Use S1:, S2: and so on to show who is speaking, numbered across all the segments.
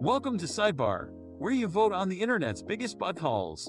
S1: Welcome to Sidebar, where you vote on the internet's biggest buttholes.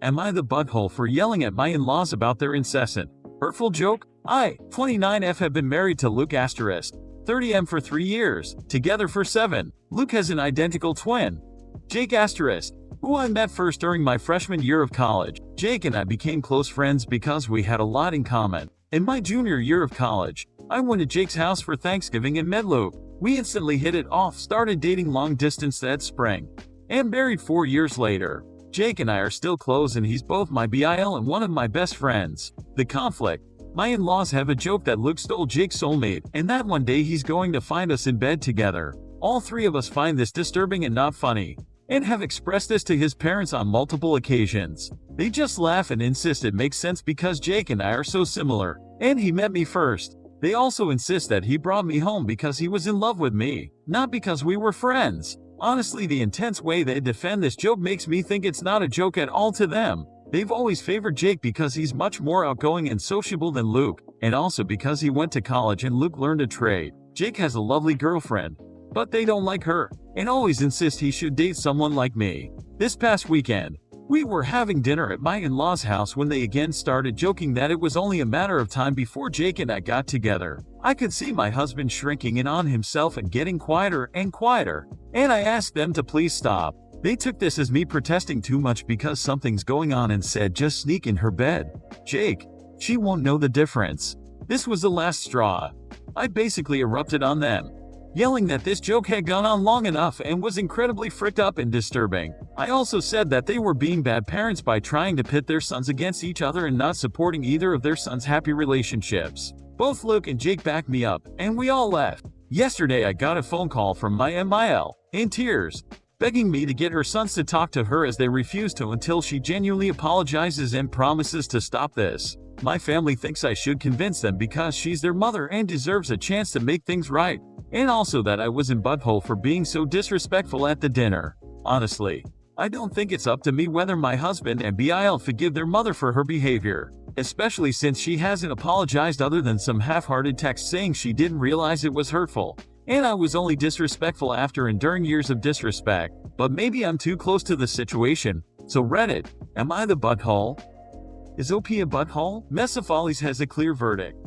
S1: Am I the butthole for yelling at my in-laws about their incessant, hurtful joke? I, 29F, have been married to Luke *, 30M for 3 years, together for 7. Luke has an identical twin, Jake *, who I met first during my freshman year of college. Jake and I became close friends because we had a lot in common. In my junior year of college, I went to Jake's house for Thanksgiving and met Luke. We instantly hit it off, started dating long distance that spring, and married 4 years later. Jake and I are still close, and he's both my BIL and one of my best friends. The conflict: my in-laws have a joke that Luke stole Jake's soulmate, and that one day he's going to find us in bed together. All three of us find this disturbing and not funny, and have expressed this to his parents on multiple occasions. They just laugh and insist it makes sense because Jake and I are so similar, and he met me first. They also insist that he brought me home because he was in love with me, not because we were friends. Honestly, the intense way they defend this joke makes me think it's not a joke at all to them. They've always favored Jake because he's much more outgoing and sociable than Luke, and also because he went to college and Luke learned a trade. Jake has a lovely girlfriend, but they don't like her, and always insist he should date someone like me. This past weekend, we were having dinner at my in-laws' house when they again started joking that it was only a matter of time before Jake and I got together. I could see my husband shrinking in on himself and getting quieter and quieter, and I asked them to please stop. They took this as me protesting too much because something's going on and said just sneak in her bed. Jake, she won't know the difference. This was the last straw. I basically erupted on them, yelling that this joke had gone on long enough and was incredibly fricked up and disturbing. I also said that they were being bad parents by trying to pit their sons against each other and not supporting either of their sons' happy relationships. Both Luke and Jake backed me up, and we all left. Yesterday I got a phone call from my MIL, in tears, begging me to get her sons to talk to her as they refuse to until she genuinely apologizes and promises to stop this. My family thinks I should convince them because she's their mother and deserves a chance to make things right. And also that I was in butthole for being so disrespectful at the dinner. Honestly, I don't think it's up to me whether my husband and BIL forgive their mother for her behavior, especially since she hasn't apologized other than some half-hearted text saying she didn't realize it was hurtful, and I was only disrespectful after enduring years of disrespect. But maybe I'm too close to the situation. So Reddit, am I the butthole? Is OP a butthole? Messafollies has a clear verdict.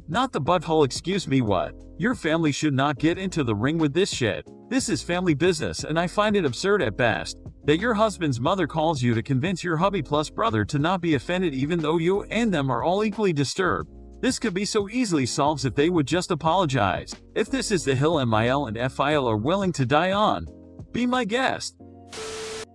S1: Not the butthole. Excuse me, what? Your family should not get into the ring with this shit. This is family business, and I find it absurd at best that your husband's mother calls you to convince your hubby plus brother to not be offended even though you and them are all equally disturbed. This could be so easily solved if they would just apologize. If this is the hill MIL and FIL are willing to die on, be my guest.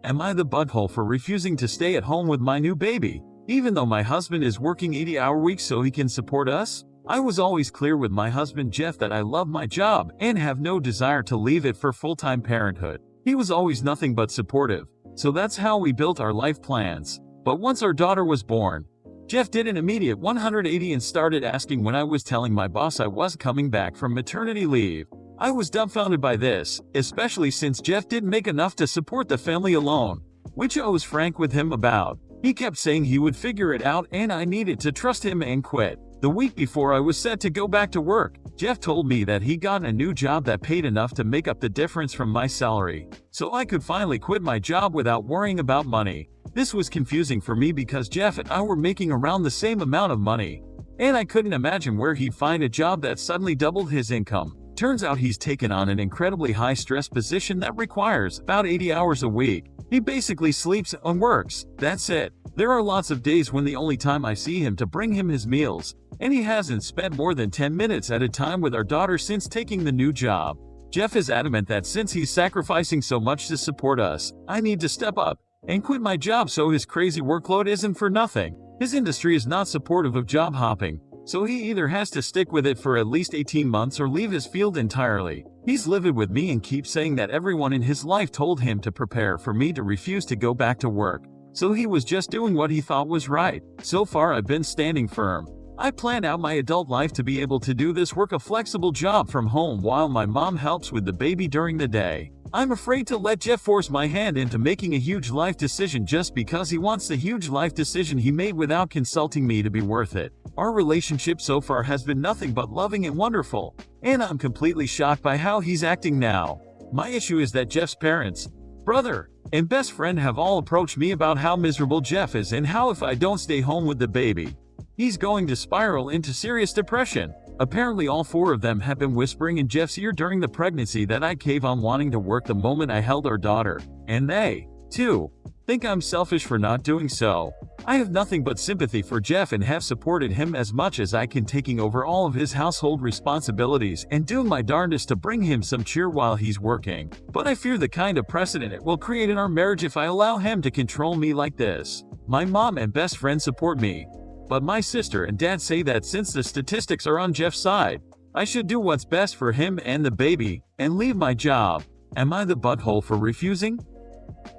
S1: Am I the butthole for refusing to stay at home with my new baby, even though my husband is working 80-hour weeks so he can support us? I was always clear with my husband Jeff that I love my job and have no desire to leave it for full-time parenthood. He was always nothing but supportive, so that's how we built our life plans. But once our daughter was born, Jeff did an immediate 180 and started asking when I was telling my boss I was coming back from maternity leave. I was dumbfounded by this, especially since Jeff didn't make enough to support the family alone, which I was frank with him about. He kept saying he would figure it out and I needed to trust him and quit. The week before I was set to go back to work, Jeff told me that he got a new job that paid enough to make up the difference from my salary, so I could finally quit my job without worrying about money. This was confusing for me because Jeff and I were making around the same amount of money, and I couldn't imagine where he'd find a job that suddenly doubled his income. Turns out he's taken on an incredibly high-stress position that requires about 80 hours a week. He basically sleeps and works. That's it. There are lots of days when the only time I see him to bring him his meals, and he hasn't spent more than 10 minutes at a time with our daughter since taking the new job. Jeff is adamant that since he's sacrificing so much to support us, I need to step up and quit my job so his crazy workload isn't for nothing. His industry is not supportive of job hopping, so he either has to stick with it for at least 18 months or leave his field entirely. He's livid with me and keeps saying that everyone in his life told him to prepare for me to refuse to go back to work, so he was just doing what he thought was right. So far I've been standing firm. I planned out my adult life to be able to do this work, a flexible job from home while my mom helps with the baby during the day. I'm afraid to let Jeff force my hand into making a huge life decision just because he wants the huge life decision he made without consulting me to be worth it. Our relationship so far has been nothing but loving and wonderful, and I'm completely shocked by how he's acting now. My issue is that Jeff's parents, brother, and best friend have all approached me about how miserable Jeff is and how if I don't stay home with the baby, he's going to spiral into serious depression. Apparently all four of them have been whispering in Jeff's ear during the pregnancy that I cave on wanting to work the moment I held our daughter, and they, too, think I'm selfish for not doing so. I have nothing but sympathy for Jeff and have supported him as much as I can, taking over all of his household responsibilities and doing my darndest to bring him some cheer while he's working. But I fear the kind of precedent it will create in our marriage if I allow him to control me like this. My mom and best friend support me, but my sister and dad say that since the statistics are on Jeff's side, I should do what's best for him and the baby, and leave my job. Am I the butthole for refusing?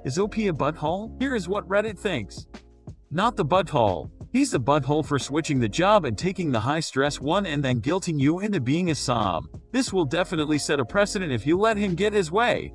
S1: Is OP a butthole? Here is what Reddit thinks. Not the butthole. He's the butthole for switching the job and taking the high-stress one and then guilting you into being a sob. This will definitely set a precedent if you let him get his way.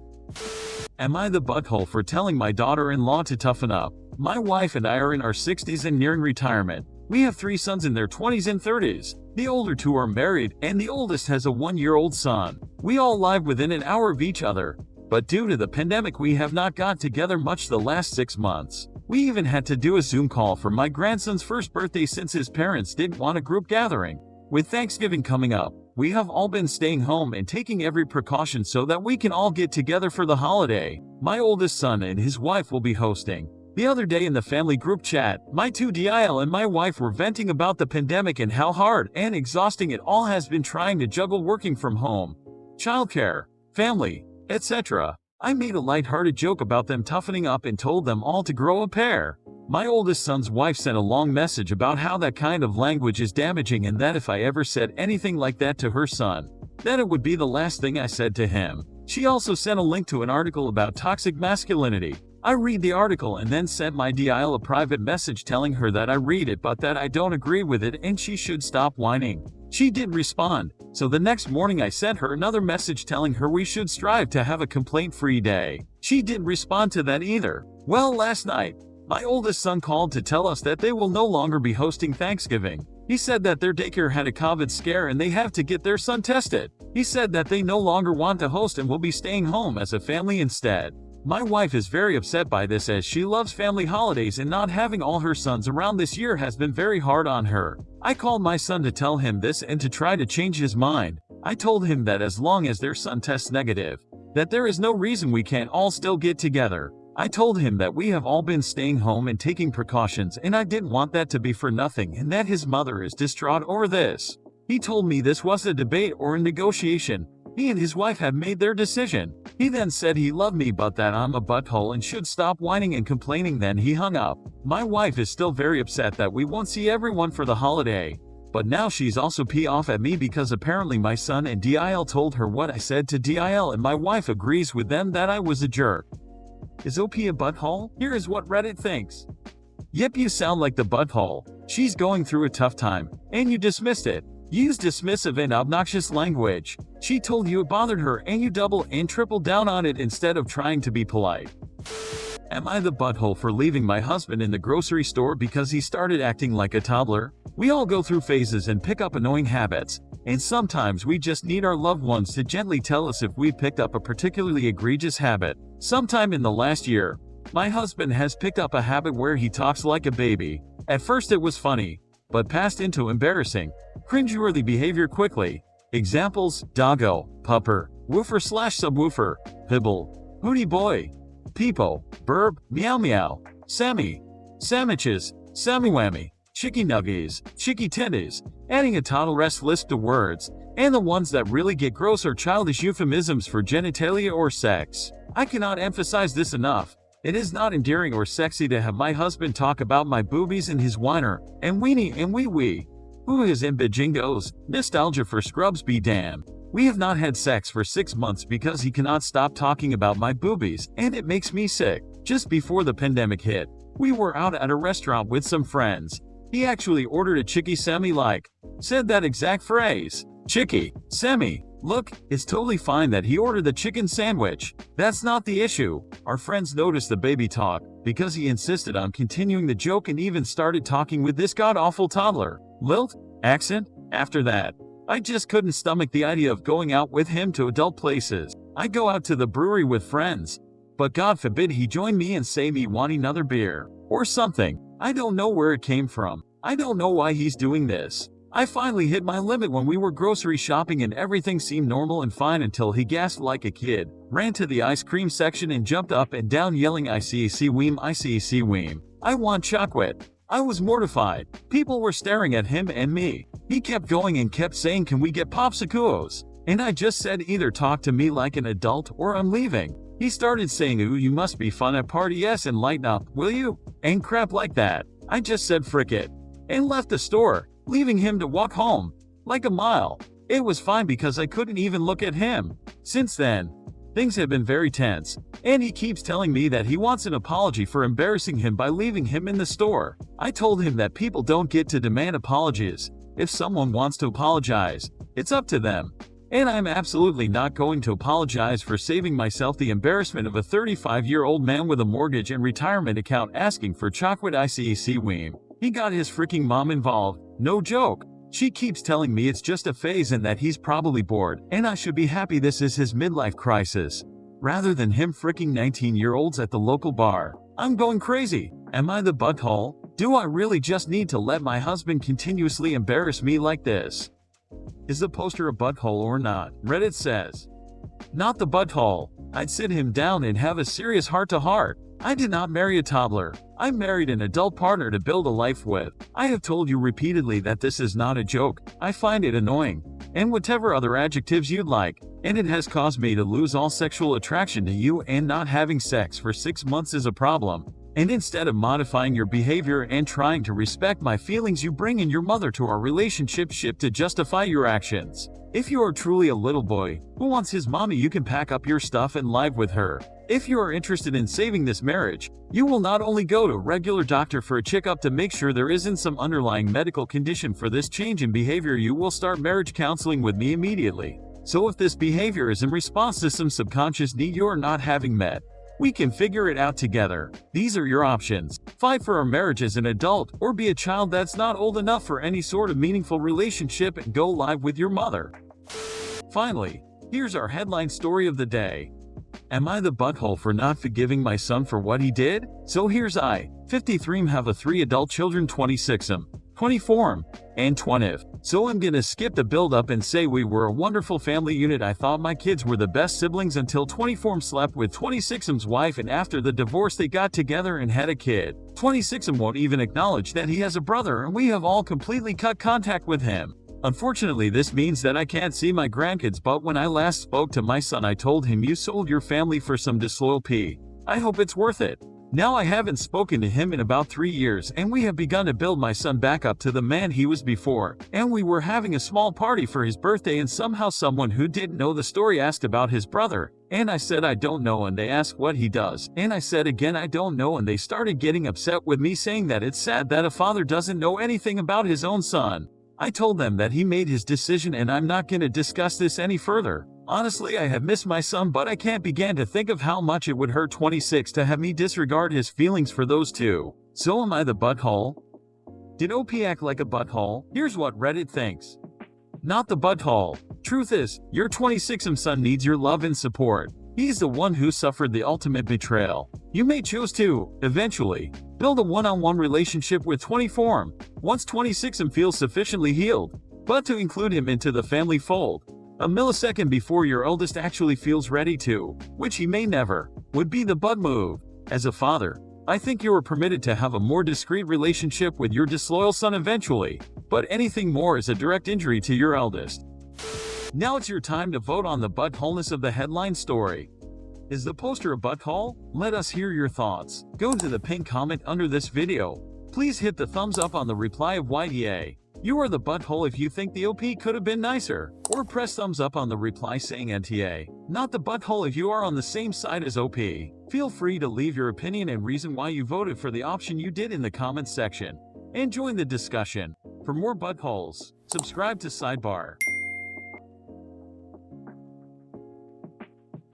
S1: Am I the butthole for telling my daughter-in-law to toughen up? My wife and I are in our 60s and nearing retirement. We have 3 sons in their 20s and 30s. The older 2 are married, and the oldest has a 1-year-old son. We all live within an hour of each other, but due to the pandemic we have not got together much the last 6 months. We even had to do a Zoom call for my grandson's first birthday since his parents didn't want a group gathering. With Thanksgiving coming up, we have all been staying home and taking every precaution so that we can all get together for the holiday. My oldest son and his wife will be hosting. The other day in the family group chat, my 2 DIL and my wife were venting about the pandemic and how hard and exhausting it all has been trying to juggle working from home, childcare, family, etc. I made a light-hearted joke about them toughening up and told them all to grow a pair. My oldest son's wife sent a long message about how that kind of language is damaging and that if I ever said anything like that to her son, that it would be the last thing I said to him. She also sent a link to an article about toxic masculinity. I read the article and then sent my DIL a private message telling her that I read it but that I don't agree with it and she should stop whining. She did respond, so the next morning I sent her another message telling her we should strive to have a complaint-free day. She didn't respond to that either. Well, last night, my oldest son called to tell us that they will no longer be hosting Thanksgiving. He said that their daycare had a COVID scare and they have to get their son tested. He said that they no longer want to host and will be staying home as a family instead. My wife is very upset by this as she loves family holidays and not having all her sons around this year has been very hard on her. I called my son to tell him this and to try to change his mind. I told him that as long as their son tests negative, that there is no reason we can't all still get together. I told him that we have all been staying home and taking precautions and I didn't want that to be for nothing and that his mother is distraught over this. He told me this was a debate or a negotiation. He and his wife have made their decision. He then said he loved me but that I'm a butthole and should stop whining and complaining. Then he hung up. My wife is still very upset that we won't see everyone for the holiday. But now she's also pissed off at me because apparently my son and DIL told her what I said to DIL and my wife agrees with them that I was a jerk. Is OP a butthole? Here is what Reddit thinks. Yep, you sound like the butthole. She's going through a tough time, and you dismissed it. Use dismissive and obnoxious language. She told you it bothered her and you double and triple down on it instead of trying to be polite. Am I the butthole for leaving my husband in the grocery store because he started acting like a toddler? We all go through phases and pick up annoying habits, and sometimes we just need our loved ones to gently tell us if we picked up a particularly egregious habit. Sometime in the last year, my husband has picked up a habit where he talks like a baby. At first it was funny, but passed into embarrassing, cringeworthy behavior quickly. Examples: doggo, pupper, woofer/subwoofer, pibble, hootie boy, peepo, burb, meow meow, sammy, sandwiches, sammy-whammy, chicky nuggies, chicky titties, adding a total rest list to words, and the ones that really get gross are childish euphemisms for genitalia or sex. I cannot emphasize this enough. It is not endearing or sexy to have my husband talk about my boobies and his whiner, and weenie and wee-wee. Who his imbijingos, nostalgia for scrubs be damned. We have not had sex for 6 months because he cannot stop talking about my boobies, and it makes me sick. Just before the pandemic hit, we were out at a restaurant with some friends. He actually ordered a chicky semi said that exact phrase. Chicky, semi. Look, it's totally fine that he ordered the chicken sandwich. That's not the issue. Our friends noticed the baby talk, because he insisted on continuing the joke and even started talking with this god-awful toddler. Lilt? Accent? After that, I just couldn't stomach the idea of going out with him to adult places. I go out to the brewery with friends. But God forbid he join me and say me want another beer. Or something. I don't know where it came from. I don't know why he's doing this. I finally hit my limit when we were grocery shopping and everything seemed normal and fine until he gasped like a kid, ran to the ice cream section and jumped up and down yelling ICC Weem, ICC Weem. I want chocolate. I was mortified. People were staring at him and me. He kept going and kept saying, can we get popsicles? And I just said either talk to me like an adult or I'm leaving. He started saying, ooh, you must be fun at party, yes, and lighten up, will you? And crap like that. I just said frick it. And left the store, leaving him to walk home. Like a mile. It was fine because I couldn't even look at him. Since then, things have been very tense. And he keeps telling me that he wants an apology for embarrassing him by leaving him in the store. I told him that people don't get to demand apologies. If someone wants to apologize, it's up to them. And I'm absolutely not going to apologize for saving myself the embarrassment of a 35-year-old man with a mortgage and retirement account asking for chocolate ICC Weem. He got his freaking mom involved. No joke. She keeps telling me it's just a phase and that he's probably bored, and I should be happy this is his midlife crisis, rather than him freaking 19-year-olds at the local bar. I'm going crazy. Am I the butthole? Do I really just need to let my husband continuously embarrass me like this? Is the poster a butthole or not? Reddit says, not the butthole. I'd sit him down and have a serious heart-to-heart. I did not marry a toddler. I married an adult partner to build a life with. I have told you repeatedly that this is not a joke. I find it annoying. And whatever other adjectives you'd like. And it has caused me to lose all sexual attraction to you, and not having sex for 6 months is a problem. And instead of modifying your behavior and trying to respect my feelings, you bring in your mother to our relationship to justify your actions. If you are truly a little boy who wants his mommy, you can pack up your stuff and live with her. If you are interested in saving this marriage, you will not only go to a regular doctor for a checkup to make sure there isn't some underlying medical condition for this change in behavior, you will start marriage counseling with me immediately. So if this behavior is in response to some subconscious need you are not having met, we can figure it out together. These are your options. Fight for our marriage as an adult, or be a child that's not old enough for any sort of meaningful relationship and go live with your mother. Finally, here's our headline story of the day. Am I the butthole for not forgiving my son for what he did? So here's I, 53, have a 3 adult children, 26, 24, and 20. So I'm gonna skip the build up and say we were a wonderful family unit. I thought my kids were the best siblings until 24 slept with 26's wife, and after the divorce they got together and had a kid. 26 won't even acknowledge that he has a brother, and we have all completely cut contact with him. Unfortunately, this means that I can't see my grandkids, but when I last spoke to my son I told him you sold your family for some disloyal pee. I hope it's worth it. Now I haven't spoken to him in about 3 years, and we have begun to build my son back up to the man he was before, and we were having a small party for his birthday, and somehow someone who didn't know the story asked about his brother, and I said I don't know, and they asked what he does, and I said again I don't know, and they started getting upset with me saying that it's sad that a father doesn't know anything about his own son. I told them that he made his decision and I'm not going to discuss this any further. Honestly, I have missed my son, but I can't begin to think of how much it would hurt 26 to have me disregard his feelings for those two. So am I the butthole? Did OP act like a butthole? Here's what Reddit thinks. Not the butthole. Truth is, your 26 son needs your love and support. He's the one who suffered the ultimate betrayal. You may choose to, eventually, build a one-on-one relationship with 24 once 26 feels sufficiently healed, but to include him into the family fold a millisecond before your eldest actually feels ready to, which he may never, would be the butt move. As a father, I think you are permitted to have a more discreet relationship with your disloyal son eventually, but anything more is a direct injury to your eldest. Now it's your time to vote on the buttholeness of the headline story. Is the poster a butthole? Let us hear your thoughts. Go to the pinned comment under this video. Please hit the thumbs up on the reply of YDA. You are the butthole if you think the OP could have been nicer. Or press thumbs up on the reply saying NTA. Not the butthole if you are on the same side as OP. Feel free to leave your opinion and reason why you voted for the option you did in the comments section. And join the discussion. For more buttholes, subscribe to Sidebar.